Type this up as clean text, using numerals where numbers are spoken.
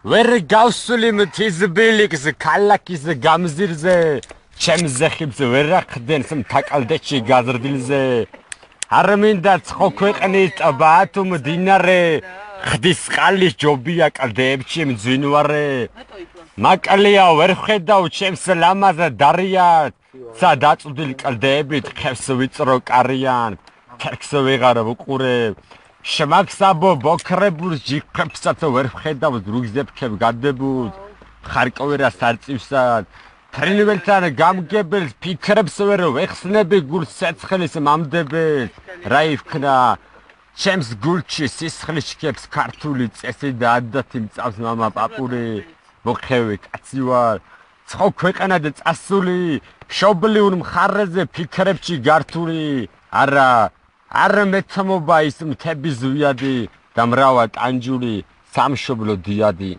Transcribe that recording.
ვერ გავსული მთისბილიქს ქალაქის გამზირზე ჩემს ზეხებს ვერ ახდენს მთაკალდეში გაზრდილზე არ მინდა ცხო ქვეყნის ტბა თუ მდინარე ხდის წყალის ჯობია კლდეებში მძვინვარე მაკალია ვერ ხედავ ჩემს ლამაზ დარიად სადაწვდილ კლდეებით ხევს ვიწრო კარიან თერქს ვეღარ ვუყურებ შემაქსაბო ბოქრებულს ჯიქებსაც ვერ ხედავ ზრუგზებქებ გადებულ ხარკოვერა სარწივსად ფრინველთან გამგებელს ფიქრებს ვერ ვეხსნები გულს ცეცხლის მამდებელს რა იფქნა ჩემს გულში სისხლის შქებს ქართული წესი და ადათი მწავს მამა პაპური მოხევი კაცი ვარ ცხო ქვეყანა და წასული მშობლიურ მხარეზე ფიქრებში გართული არა მეთმობა ის მთების ზვიადი და მრავალ ტანჯული სამშობლო დიადი